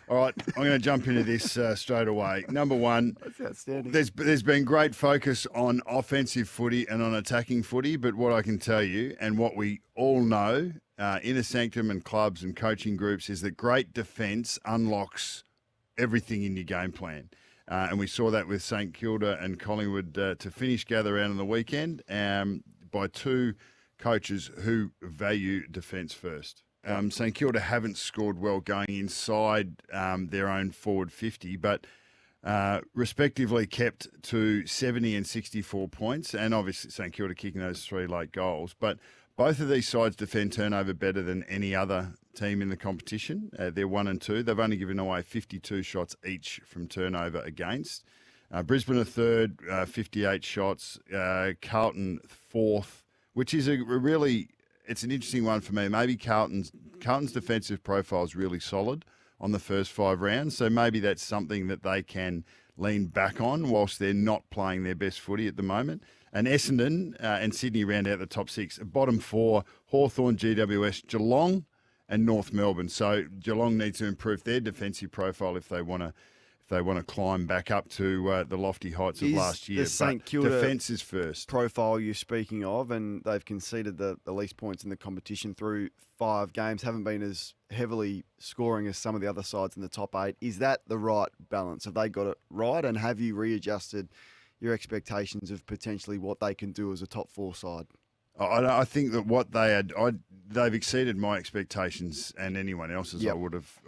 All right, I'm going to jump into this straight away. Number one, That's outstanding. there's been great focus on offensive footy and on attacking footy, but what I can tell you and what we all know, inner sanctum and clubs and coaching groups, is that great defence unlocks everything in your game plan. And we saw that with St Kilda and Collingwood to finish gather round on the weekend by two coaches who value defence first. St Kilda haven't scored well going inside their own forward 50, but respectively kept to 70 and 64 points, and obviously St Kilda kicking those three late goals. But both of these sides defend turnover better than any other team in the competition. They're 1 and 2. They've only given away 52 shots each from turnover against. Brisbane are third, 58 shots. Carlton fourth, which is it's an interesting one for me. Maybe Carlton's defensive profile is really solid on the first 5 rounds, so maybe that's something that they can lean back on whilst they're not playing their best footy at the moment. And Essendon and Sydney round out the top 6. Bottom 4, Hawthorn, GWS, Geelong and North Melbourne. So Geelong needs to improve their defensive profile if they want to climb back up to the lofty heights of last year. The St Kilda defence is first. Profile you're speaking of, and they've conceded the least points in the competition through 5 games, haven't been as heavily scoring as some of the other sides in the top 8. Is that the right balance? Have they got it right? And have you readjusted your expectations of potentially what they can do as a top 4 side? I think that what they've exceeded my expectations and anyone else's. Yep.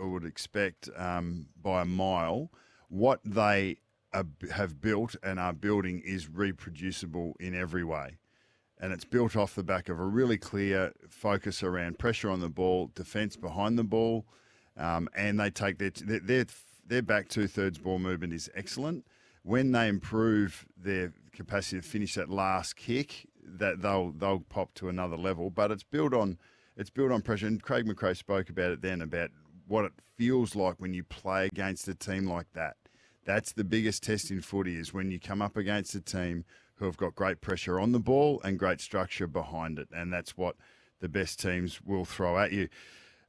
I would expect by a mile. What they have built and are building is reproducible in every way, and it's built off the back of a really clear focus around pressure on the ball, defence behind the ball, and they take their back 2/3 ball movement is excellent. When they improve their capacity to finish that last kick, that they'll pop to another level. But it's built on pressure. And Craig McRae spoke about it then, about what it feels like when you play against a team like that. That's the biggest test in footy, is when you come up against a team who have got great pressure on the ball and great structure behind it. And that's what the best teams will throw at you.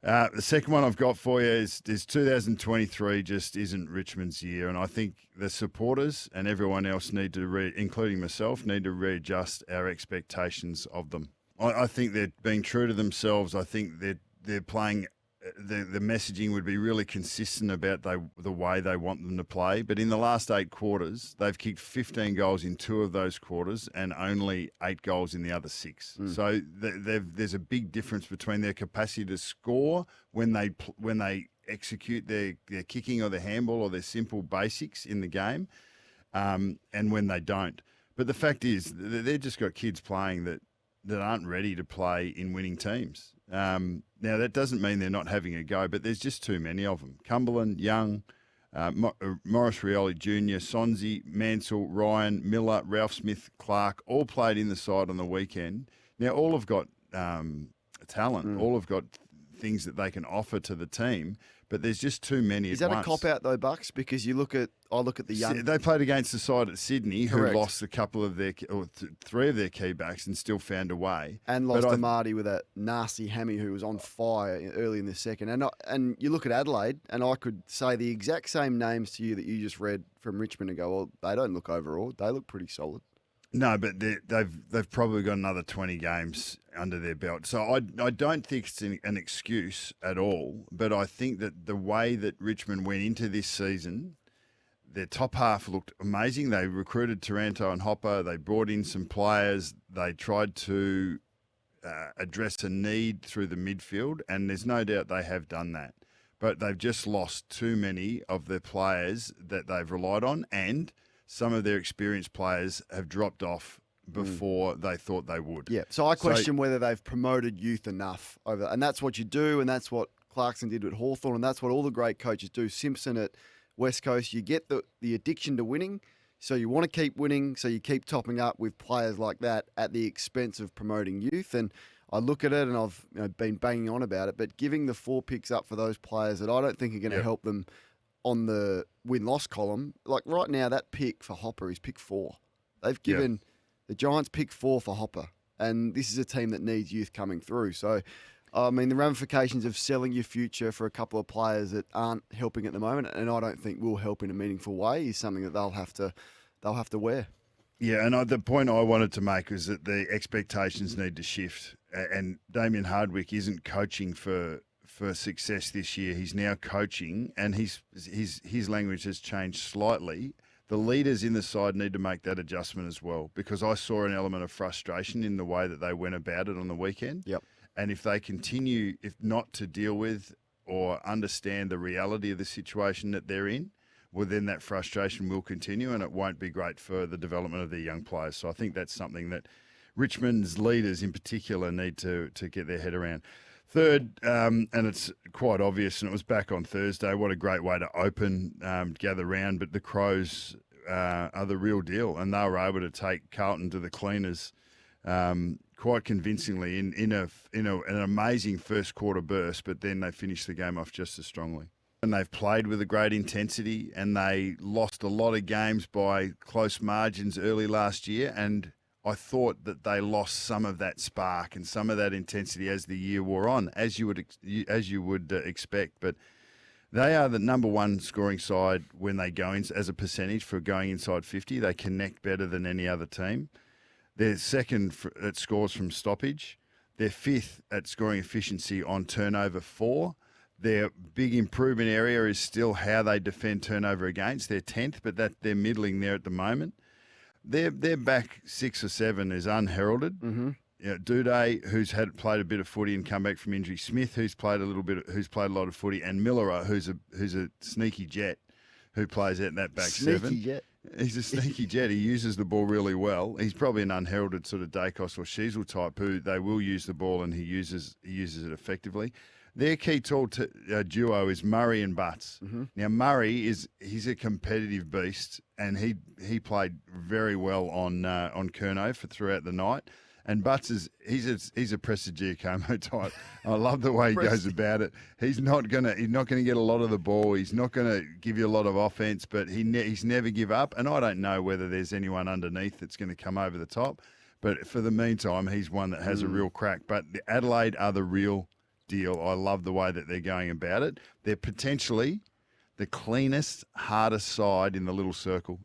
The second one I've got for you is 2023 just isn't Richmond's year, and I think the supporters and everyone else need to, including myself, need to readjust our expectations of them. I think they're being true to themselves. I think they're playing. The messaging would be really consistent about the way they want them to play. But in the last 8 quarters, they've kicked 15 goals in 2 of those quarters and only 8 goals in the other 6. So there's a big difference between their capacity to score when they execute their kicking or their handball or their simple basics in the game, and when they don't. But the fact is, they've just got kids playing that aren't ready to play in winning teams. Now, that doesn't mean they're not having a go, but there's just too many of them. Cumberland, Young, Morris Rioli Jr., Sonzi, Mansell, Ryan, Miller, Ralph Smith, Clark, all played in the side on the weekend. Now, all have got talent. All have got things that they can offer to the team, but there's just too many Is at that once. a cop-out, though, Bucks? Because I look at the young... They played against the side at Sydney, Correct. who lost a couple of three of their key backs and still found a way. And lost to Marty with that nasty hammy who was on fire early in the second. And you look at Adelaide, and I could say the exact same names to you that you just read from Richmond and go, well, they don't look overawed. They look pretty solid. No, but they've probably got another 20 games under their belt. So I don't think it's an excuse at all, but I think that the way that Richmond went into this season, their top half looked amazing. They recruited Taranto and Hopper. They brought in some players. They tried to address a need through the midfield, and there's no doubt they have done that. But they've just lost too many of the players that they've relied on, and some of their experienced players have dropped off before they thought they would. Yeah, so I question whether they've promoted youth enough over, and that's what you do, and that's what Clarkson did with Hawthorn, and that's what all the great coaches do. Simpson at West Coast, you get the addiction to winning, so you want to keep winning, so you keep topping up with players like that at the expense of promoting youth. And I look at it, and I've been banging on about it, but giving the 4 picks up for those players that I don't think are going to help them on the win-loss column. Like right now, that pick for Hopper is pick 4. They've given the Giants pick 4 for Hopper, and this is a team that needs youth coming through. So I mean, the ramifications of selling your future for a couple of players that aren't helping at the moment, and I don't think will help in a meaningful way, is something that they'll have to wear. Yeah, and the point I wanted to make was that the expectations need to shift. And Damien Hardwick isn't coaching for success this year. He's now coaching, and his language has changed slightly. The leaders in the side need to make that adjustment as well, because I saw an element of frustration in the way that they went about it on the weekend. Yep. And if they continue, if not to deal with or understand the reality of the situation that they're in, well, then that frustration will continue, and it won't be great for the development of their young players. So I think that's something that Richmond's leaders in particular need to get their head around. Third, and it's quite obvious, and it was back on Thursday, what a great way to open, gather round, but the Crows are the real deal, and they were able to take Carlton to the cleaners quite convincingly in an amazing first quarter burst, but then they finished the game off just as strongly. And they've played with a great intensity, and they lost a lot of games by close margins early last year, and I thought that they lost some of that spark and some of that intensity as the year wore on, as you would expect. But they are the number one scoring side when they go in as a percentage for going inside 50. They connect better than any other team. They're second at scores from stoppage. They're fifth at scoring efficiency on turnover 4. Their big improvement area is still how they defend turnover against. They're 10th, but they're middling there at the moment. Their back 6 or 7 is unheralded. Mm-hmm. You know, Duday, who's played a bit of footy and come back from injury. Smith, who's played a lot of footy, and Miller, who's a sneaky jet, who plays out in that back Sneaky 7. jet. He's a sneaky jet. He uses the ball really well. He's probably an unheralded sort of Dacos or Sheasel type who they will use the ball, and he uses it effectively. Their key tall duo is Murray and Butts. Mm-hmm. Now Murray he's a competitive beast, and he played very well on Curnow throughout the night. And Butts he's a Presta Giacomo type. I love the way he goes about it. He's not gonna get a lot of the ball. He's not gonna give you a lot of offense, but he's never give up. And I don't know whether there's anyone underneath that's going to come over the top. But for the meantime, he's one that has a real crack. But the Adelaide are the real deal. I love the way that they're going about it. They're potentially the cleanest, hardest side in the little circle,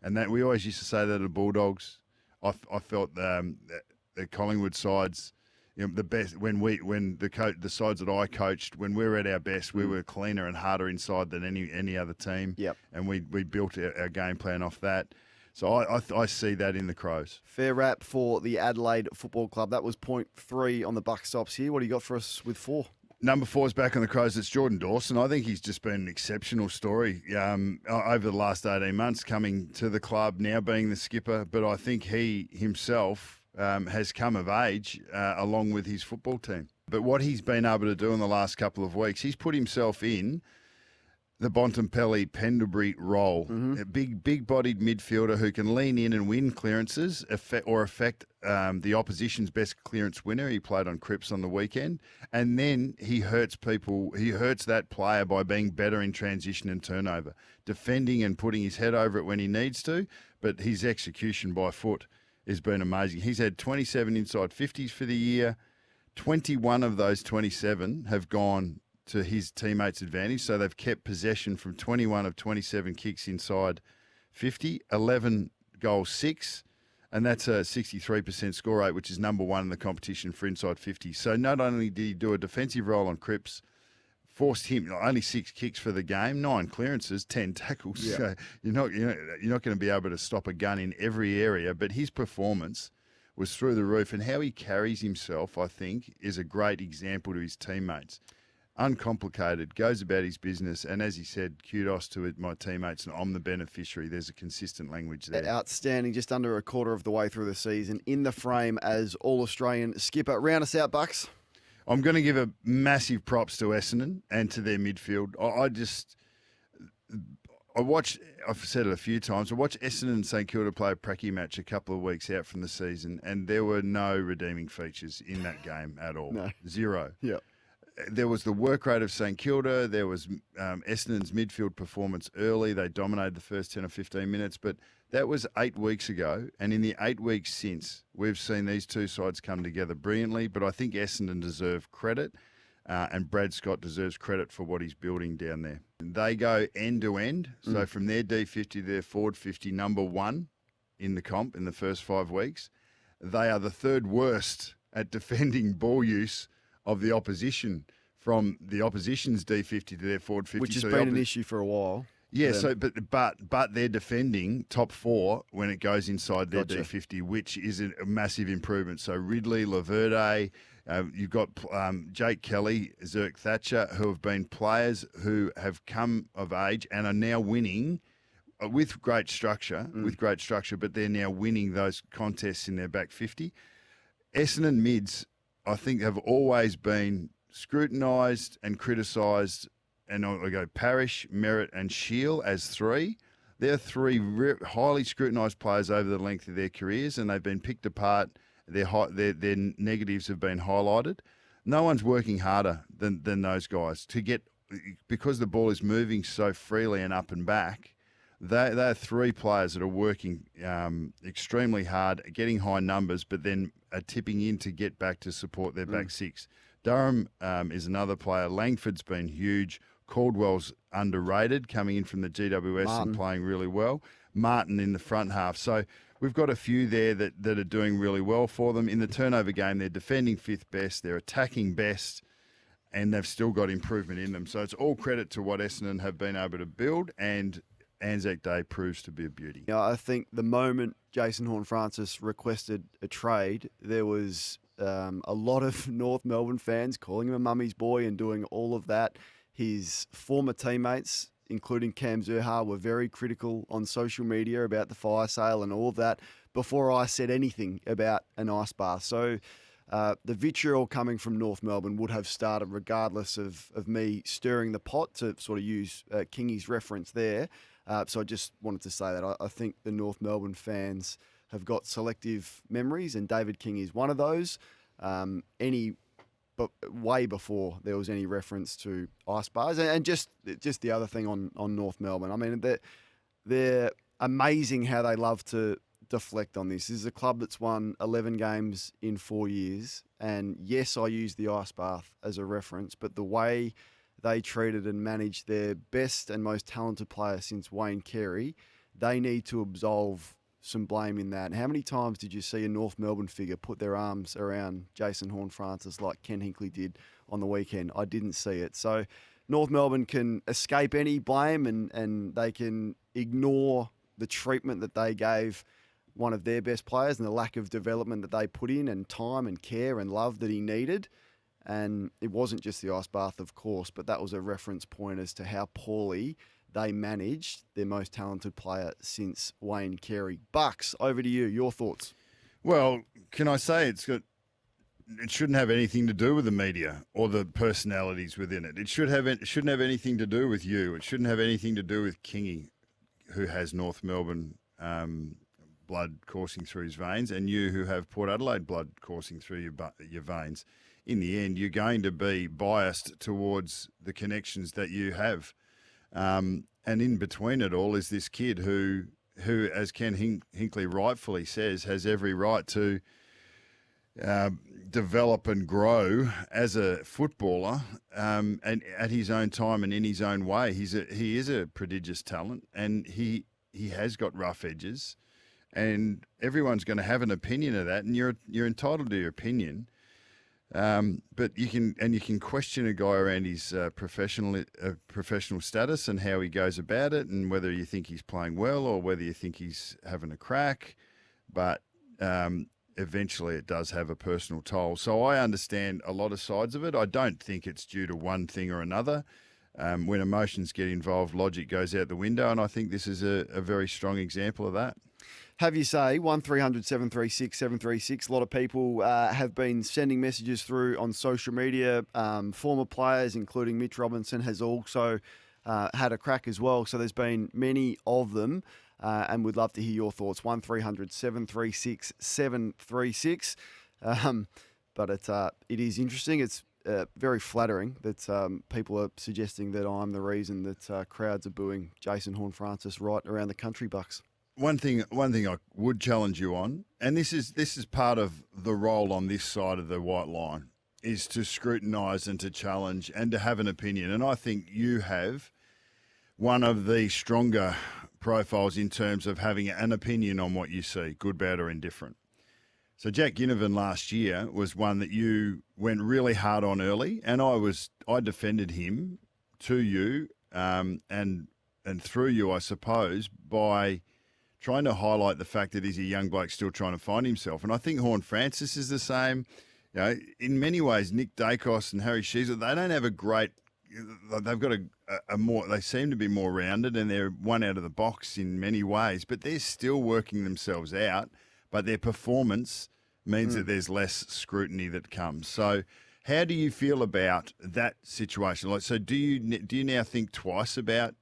and that we always used to say that the Bulldogs. I felt the Collingwood sides, you know, the best when the sides that I coached, when we were at our best, we were cleaner and harder inside than any other team. Yep. And we built our game plan off that. So I see that in the Crows. Fair rap for the Adelaide Football Club. That was point 3 on the buck stops here. What do you got for us with 4? Number 4 is back on the Crows. It's Jordan Dawson. I think he's just been an exceptional story over the last 18 months, coming to the club, now being the skipper. But I think he himself has come of age along with his football team. But what he's been able to do in the last couple of weeks, he's put himself in the Bontempelli Pendlebury role. A big-bodied midfielder who can lean in and win clearances affect the opposition's best clearance winner. He played on Cripps on the weekend. And then he hurts people. He hurts that player by being better in transition and turnover, defending and putting his head over it when he needs to. But his execution by foot has been amazing. He's had 27 inside 50s for the year. 21 of those 27 have gone to his teammates' advantage. So they've kept possession from 21 of 27 kicks inside 50, 11 goals, 6, and that's a 63% score rate, which is number 1 in the competition for inside 50. So not only did he do a defensive role on Cripps, forced him only 6 kicks for the game, 9 clearances, 10 tackles. Yeah. So you're not going to be able to stop a gun in every area, but his performance was through the roof, and how he carries himself, I think, is a great example to his teammates. Uncomplicated, goes about his business, and as he said, kudos to my teammates, and I'm the beneficiary. There's a consistent language there. Outstanding, just under a quarter of the way through the season, in the frame as All-Australian skipper. Round us out, Bucks. I'm going to give a massive props to Essendon and to their midfield. I've said it a few times, I watched Essendon and St Kilda play a pracky match a couple of weeks out from the season, and there were no redeeming features in that game at all. No. Zero. Yeah. there was the work rate of St Kilda. There was Essendon's midfield performance early. They dominated the first 10 or 15 minutes, but that was 8 weeks ago. And in the 8 weeks since, we've seen these two sides come together brilliantly. But I think Essendon deserve credit, and Brad Scott deserves credit for what he's building down there. They go end to end. So from their D50 to their forward 50, number one in the comp in the first 5 weeks. They are the third worst at defending ball use of the opposition, from the opposition's D50 to their forward 50. Which has been an issue for a while. Yeah, so but they're defending top four when it goes inside their Gotcha. D50, which is a massive improvement. So Ridley, Laverde, you've got Jake Kelly, Zirk Thatcher, who have been players who have come of age and are now winning with great structure, but they're now winning those contests in their back 50. Essendon mids, I think, have always been scrutinised and criticised, and I go Parrish, Merrett and Shield as three. They're three highly scrutinised players over the length of their careers, and they've been picked apart. Their negatives have been highlighted. No one's working harder than those guys to get, because the ball is moving so freely and up and back. They're three players that are working extremely hard, getting high numbers, but then are tipping in to get back to support their back six. Durham is another player. Langford's been huge. Caldwell's underrated, coming in from the GWS and playing really well. Martin in the front half. So we've got a few there that are doing really well for them. In the turnover game, they're defending fifth best, they're attacking best, and they've still got improvement in them. So it's all credit to what Essendon have been able to build, and Anzac Day proves to be a beauty. Yeah, I think the moment Jason Horne-Francis requested a trade, there was a lot of North Melbourne fans calling him a mummy's boy and doing all of that. His former teammates, including Cam Zurhaar, were very critical on social media about the fire sale and all of that before I said anything about an ice bath. So the vitriol coming from North Melbourne would have started regardless of me stirring the pot, to sort of use Kingy's reference there. So I just wanted to say that I think the North Melbourne fans have got selective memories, and David King is one of those. But way before there was any reference to ice bars, and just the other thing on North Melbourne. I mean, they're amazing how they love to deflect on this. This is a club that's won 11 games in 4 years, and yes, I use the ice bath as a reference, but the way they treated and managed their best and most talented player since Wayne Carey, they need to absolve some blame in that. How many times did you see a North Melbourne figure put their arms around Jason Horne-Francis like Ken Hinkley did on the weekend? I didn't see it. So North Melbourne can escape any blame, and they can ignore the treatment that they gave one of their best players and the lack of development that they put in, and time and care and love that he needed. And it wasn't just the ice bath, of course, but that was a reference point as to how poorly they managed their most talented player since Wayne Carey. Bucks, over to you. Your thoughts? Well, can I say it shouldn't have anything to do with the media or the personalities within it. It shouldn't have anything to do with you. It shouldn't have anything to do with Kingy, who has North Melbourne blood coursing through his veins, and you who have Port Adelaide blood coursing through your veins. In the end, you're going to be biased towards the connections that you have. And in between it all is this kid who as Ken Hinkley rightfully says, has every right to develop and grow as a footballer, and at his own time and in his own way. He is a prodigious talent, and he has got rough edges, and everyone's going to have an opinion of that, and you're entitled to your opinion. But you can question a guy around his professional status and how he goes about it, and whether you think he's playing well or whether you think he's having a crack. But eventually, it does have a personal toll. So I understand a lot of sides of it. I don't think it's due to one thing or another. When emotions get involved, logic goes out the window, and I think this is a very strong example of that. Have you say 1300 736 736. A lot of people have been sending messages through on social media. Former players, including Mitch Robinson, has also had a crack as well. So there's been many of them, and we'd love to hear your thoughts. 1300 736 736. But it is interesting. It's very flattering that people are suggesting that I'm the reason that crowds are booing Jason Horne-Francis right around the country, Bucks. One thing I would challenge you on, and this is part of the role on this side of the white line, is to scrutinise and to challenge and to have an opinion. And I think you have one of the stronger profiles in terms of having an opinion on what you see, good, bad or indifferent. So Jack Ginnivan last year was one that you went really hard on early, and I defended him to you and through you, I suppose, by trying to highlight the fact that he's a young bloke still trying to find himself. And I think Horne-Francis is the same. You know, in many ways, Nick Dacos and Harry Sheezer, they don't have a great. They've got a more. They seem to be more rounded, and they're one out of the box in many ways. But they're still working themselves out. But their performance means that there's less scrutiny that comes. So, how do you feel about that situation? Like, so do you now think twice about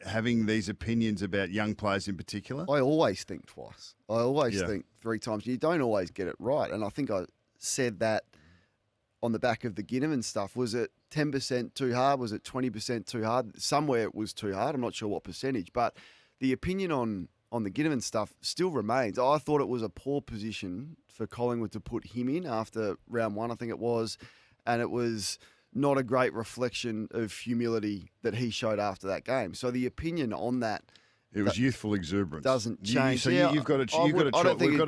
having these opinions about young players in particular? I always think twice. I always think 3 times. You don't always get it right, and I think I said that on the back of the Ginnivan stuff. Was it 10% too hard? Was it 20% too hard? Somewhere it was too hard. I'm not sure what percentage, but the opinion on the Ginnivan stuff still remains. I thought it was a poor position for Collingwood to put him in after round 1, I think it was, and it was not a great reflection of humility that he showed after that game. So the opinion on that, it was youthful exuberance. Doesn't change. So you've got a choice. We've got a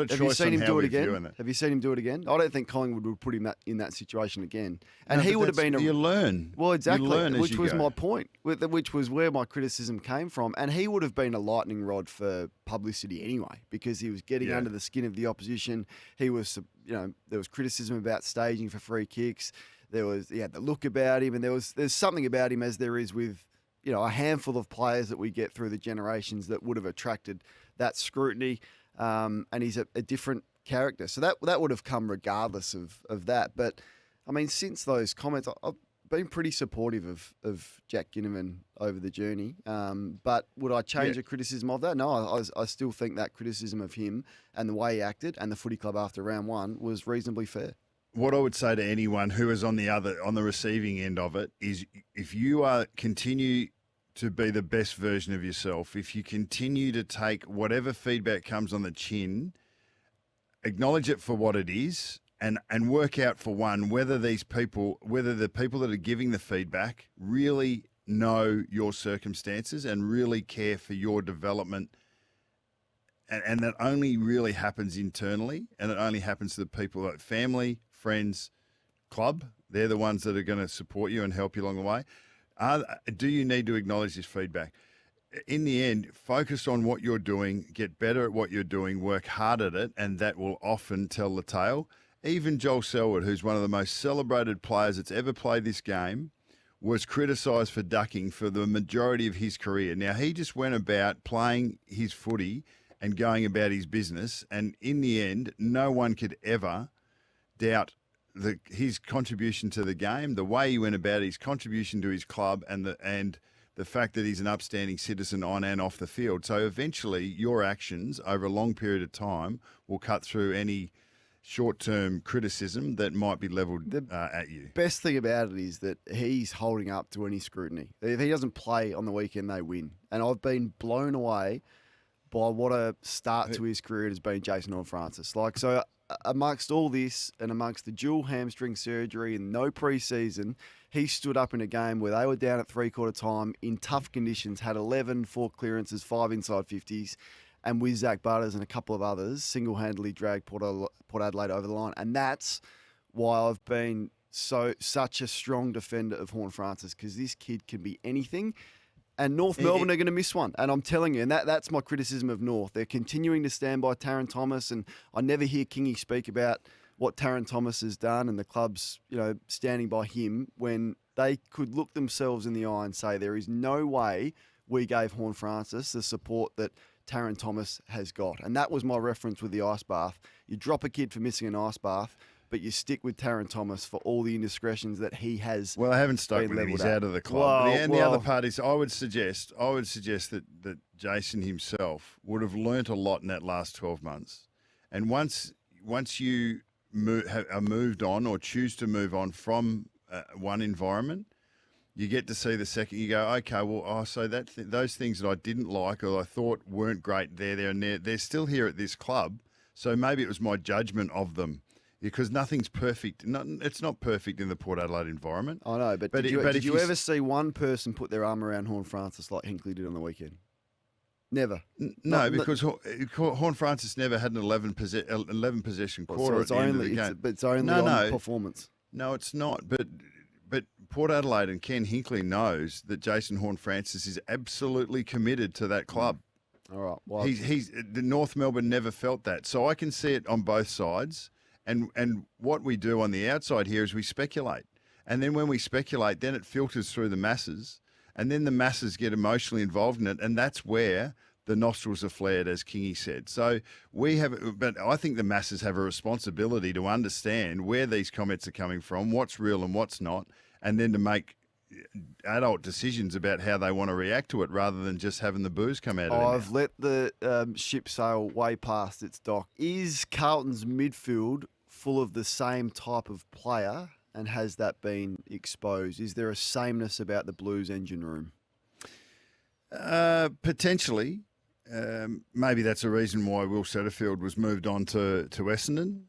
choice on how we view it. Have you seen him do it again? I don't think Collingwood would put him in that situation again. And he would have been you learn. Well, exactly. You learn which was my point. Which was where my criticism came from. And he would have been a lightning rod for publicity anyway, because he was getting under the skin of the opposition. He was, there was criticism about staging for free kicks. He had the look about him, and there's something about him, as there is with a handful of players that we get through the generations, that would have attracted that scrutiny. And he's a different character. So that would have come regardless of that. But, I mean, since those comments, I've been pretty supportive of Jack Ginnivan over the journey. But would I change the criticism of that? No, I still think that criticism of him and the way he acted and the footy club after round 1 was reasonably fair. What I would say to anyone who is on the receiving end of it is, if you continue to be the best version of yourself, if you continue to take whatever feedback comes on the chin, acknowledge it for what it is, and work out, for one, whether the people that are giving the feedback really know your circumstances and really care for your development. And that only really happens internally, and it only happens to the people, like family, friends, club. They're the ones that are going to support you and help you along the way. Do you need to acknowledge this feedback? In the end, focus on what you're doing, get better at what you're doing, work hard at it, and that will often tell the tale. Even Joel Selwood, who's one of the most celebrated players that's ever played this game, was criticised for ducking for the majority of his career. Now, he just went about playing his footy and going about his business, and in the end, no one could ever doubt his contribution to the game, the way he went about his contribution to his club, and the fact that he's an upstanding citizen on and off the field. So eventually, your actions over a long period of time will cut through any short-term criticism that might be levelled at you. Best thing about it is that he's holding up to any scrutiny. If he doesn't play on the weekend, they win. And I've been blown away by what a start to his career has been Jason Horne-Francis. So amongst all this, and amongst the dual hamstring surgery and no pre-season, he stood up in a game where they were down at three-quarter time in tough conditions, had 11 4 clearances, 5 inside 50s, and with Zach Butters and a couple of others, single-handedly dragged Port Adelaide over the line. And that's why I've been such a strong defender of Horne-Francis, because this kid can be anything. And North Melbourne are going to miss one. And I'm telling you, and that's my criticism of North. They're continuing to stand by Taron Thomas, and I never hear Kingy speak about what Taron Thomas has done and the club's, standing by him, when they could look themselves in the eye and say there is no way we gave Horne-Francis the support that Taron Thomas has got. And that was my reference with the ice bath. You drop a kid for missing an ice bath, but you stick with Taron Thomas for all the indiscretions that he has. Well, I haven't stuck with him. He's out of the club. The other part is, I would suggest that Jason himself would have learnt a lot in that last 12 months. And once you are moved on, or choose to move on from one environment. You get to see the second. You go, okay, well, so those things that I didn't like or I thought weren't great, there, and they're still here at this club. So maybe it was my judgment of them, because nothing's perfect. It's not perfect in the Port Adelaide environment. I know, but did you ever see one person put their arm around Horn Francis like Hinkley did on the weekend? Never. No, because Horn Francis never had an 11 possession quarter. So it's only on performance. No, it's not. But Port Adelaide and Ken Hinkley knows that Jason Horn-Francis is absolutely committed to that club. All right. Well, the North Melbourne never felt that. So I can see it on both sides. And what we do on the outside here is we speculate. And then when we speculate, then it filters through the masses. And then the masses get emotionally involved in it. And that's where the nostrils are flared, as Kingy said. So but I think the masses have a responsibility to understand where these comments are coming from, what's real and what's not, and then to make adult decisions about how they want to react to it rather than just having the booze come out of it. I've let the ship sail way past its dock. Is Carlton's midfield full of the same type of player, and has that been exposed? Is there a sameness about the Blues engine room? Potentially. Maybe that's a reason why Will Setterfield was moved on to Essendon.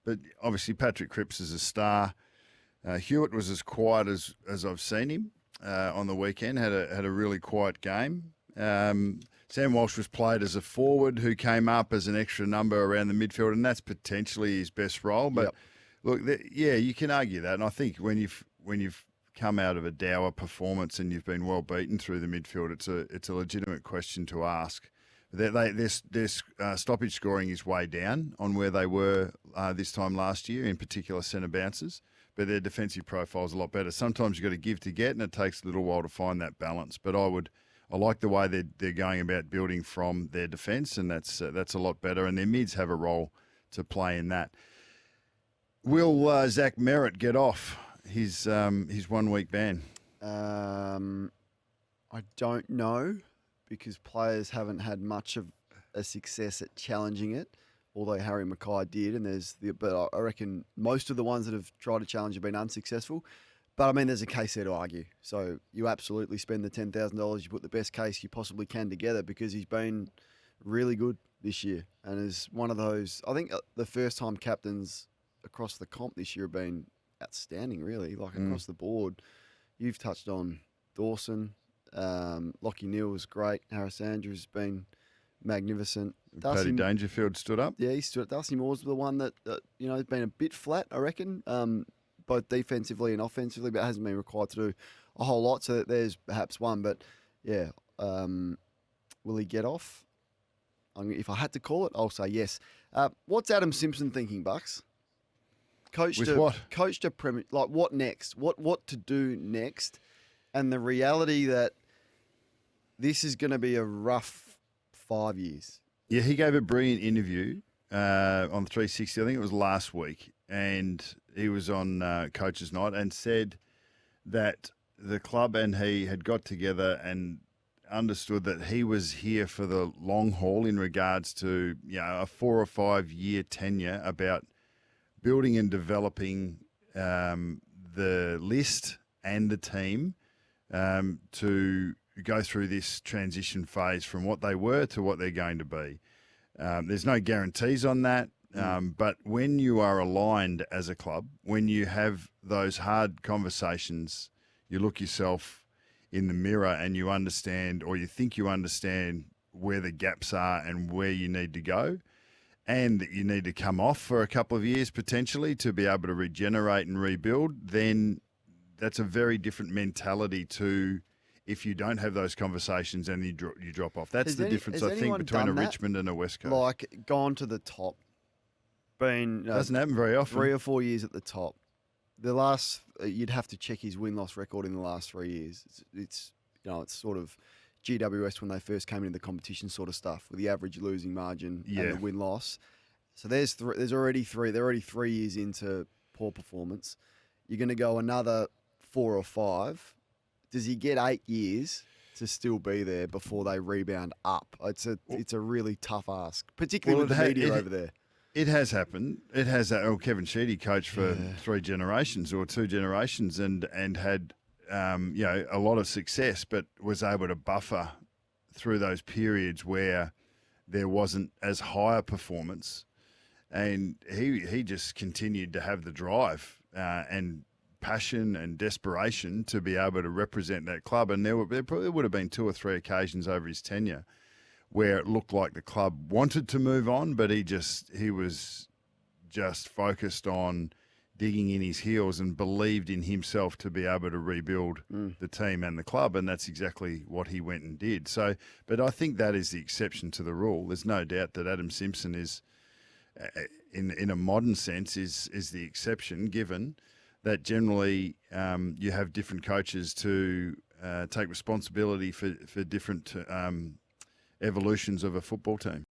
But obviously Patrick Cripps is a star. Hewitt was as quiet as I've seen him on the weekend, had a really quiet game. Sam Walsh was played as a forward who came up as an extra number around the midfield, and that's potentially his best role. But look, you can argue that. And I think when you've come out of a dour performance and you've been well beaten through the midfield, it's a legitimate question to ask. Their stoppage scoring is way down on where they were this time last year, in particular centre bounces, but their defensive profile is a lot better. Sometimes you've got to give to get, and it takes a little while to find that balance. But I like the way they're going about building from their defence, and that's a lot better. And their mids have a role to play in that. Will Zach Merrett get off his 1 week ban? I don't know, because players haven't had much of a success at challenging it, although Harry Mackay did, and but I reckon most of the ones that have tried to challenge have been unsuccessful. But I mean, there's a case there to argue. So you absolutely spend the $10,000, you put the best case you possibly can together, because he's been really good this year and is one of those. I think the first time captains across the comp this year have been outstanding, really, like across the board. You've touched on Dawson. Lockie Neal was great. Harris Andrews has been magnificent. Paddy Dangerfield stood up. Yeah, he stood up. Darcy Moore's the one that has been a bit flat, I reckon, both defensively and offensively, but hasn't been required to do a whole lot. So there's perhaps one. But, yeah, will he get off? If I had to call it, I'll say yes. What's Adam Simpson thinking, Bucks? Coached a Premier, like what next? What to do next? And the reality that this is going to be a rough 5 years. Yeah, he gave a brilliant interview on 360. I think it was last week, and he was on Coach's Night and said that the club and he had got together and understood that he was here for the long haul in regards to a 4 or 5 year tenure about building and developing the list and the team to go through this transition phase from what they were to what they're going to be. There's no guarantees on that, but when you are aligned as a club, when you have those hard conversations, you look yourself in the mirror and you understand, or you think you understand, where the gaps are and where you need to go, and that you need to come off for a couple of years potentially to be able to regenerate and rebuild, then that's a very different mentality to if you don't have those conversations and you drop off. That's the difference, I think, between a Richmond and a West Coast. Like, gone to the top, been... Doesn't happen very often. 3 or 4 years at the top. The last... you'd have to check his win-loss record in the last 3 years. It's sort of GWS when they first came into the competition sort of stuff, with the average losing margin and the win-loss. So there's already 3. They're already 3 years into poor performance. You're going to go another 4 or 5. Does he get 8 years to still be there before they rebound up? It's a really tough ask, particularly with the media over there. It has happened. It has. Kevin Sheedy coached for 3 generations or 2 generations, and had a lot of success, but was able to buffer through those periods where there wasn't as high a performance, and he just continued to have the drive and passion and desperation to be able to represent that club. And there probably would have been 2 or 3 occasions over his tenure where it looked like the club wanted to move on, but he was just focused on digging in his heels and believed in himself to be able to rebuild the team and the club, and that's exactly what he went and did. So, but I think that is the exception to the rule. There's no doubt that Adam Simpson is, in a modern sense, is the exception, given that generally you have different coaches to take responsibility for different evolutions of a football team.